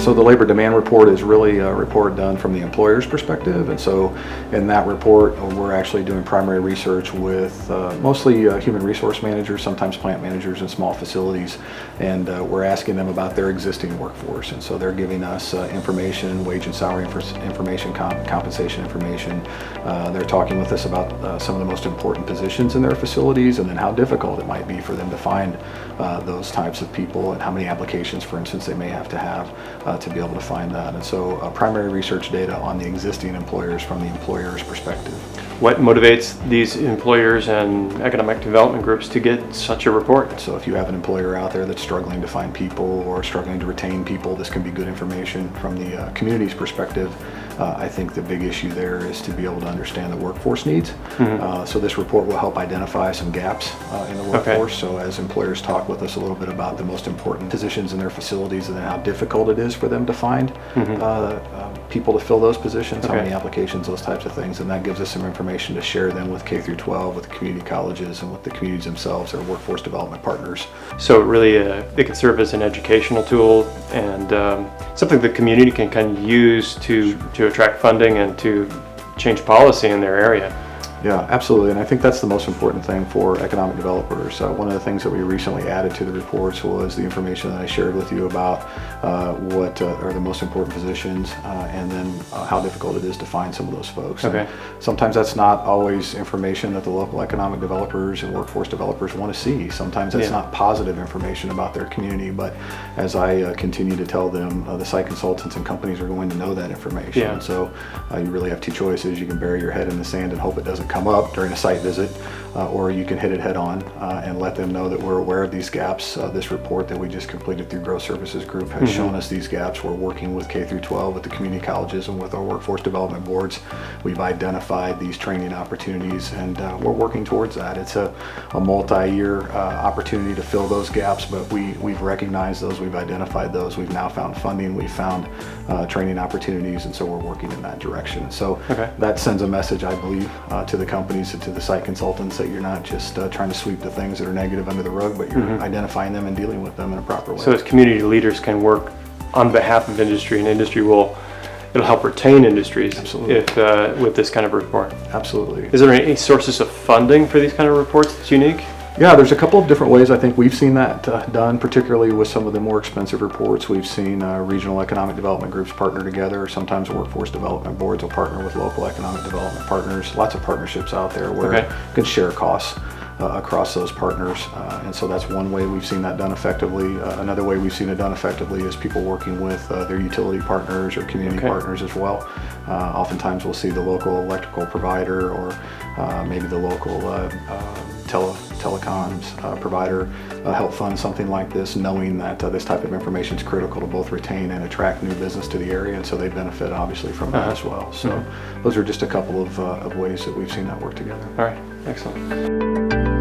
So the labor demand report is really a report done from the employer's perspective, and so in that report we're actually doing primary research with mostly human resource managers, sometimes plant managers in small facilities, and we're asking them about their existing workforce, and so they're giving us information, wage and salary information, compensation information. They're talking with us about some of the most important positions in their facilities, and then how difficult it might be for them to find those types of people, and how many applications, for instance, they may have to be able to find that. And so primary research data on the existing employers from the employer's perspective. What motivates these employers and economic development groups to get such a report? So if you have an employer out there that's struggling to find people or struggling to retain people, this can be good information from the community's perspective. I think the big issue there is to be able to understand the workforce needs. So this report will help identify some gaps in the workforce. So as employers talk with us a little bit about the most important positions in their facilities and then how difficult it is for them to find people to fill those positions, how many applications, those types of things, and that gives us some information to share then with K through 12, with the community colleges, and with the communities themselves, their workforce development partners. So really it can serve as an educational tool and something the community can kind of use to attract funding and to change policy in their area. Yeah, absolutely, and I think that's the most important thing for economic developers. One of the things that we recently added to the reports was the information that I shared with you about what are the most important positions, and then how difficult it is to find some of those folks. And sometimes that's not always information that the local economic developers and workforce developers want to see. Sometimes that's not positive information about their community, but as I continue to tell them, the site consultants and companies are going to know that information. And so you really have two choices. You can bury your head in the sand and hope it doesn't come up during a site visit, or you can hit it head on and let them know that we're aware of these gaps. This report that we just completed through Growth Services Group has shown us these gaps. We're working with K through 12, with the community colleges, and with our workforce development boards. We've identified these training opportunities, and we're working towards that. It's a multi-year opportunity to fill those gaps, but we've recognized those, we've identified those, we've now found funding, we've found training opportunities, and so we're working in that direction. So that sends a message, I believe, to the companies and to the site consultants, that you're not just trying to sweep the things that are negative under the rug, but you're identifying them and dealing with them in a proper way. So as community leaders can work on behalf of industry, and industry it'll help retain industries if with this kind of report. Absolutely. Is there any sources of funding for these kind of reports that's unique? Yeah, there's a couple of different ways I think we've seen that done, particularly with some of the more expensive reports. We've seen regional economic development groups partner together. Sometimes workforce development boards will partner with local economic development partners. Lots of partnerships out there where you can share costs across those partners, and so that's one way we've seen that done effectively. Another way we've seen it done effectively is people working with their utility partners or community partners as well. Oftentimes we'll see the local electrical provider or maybe the local telecoms provider help fund something like this, knowing that this type of information is critical to both retain and attract new business to the area, and so they benefit obviously from that as well. So those are just a couple of ways that we've seen that work together. All right, excellent.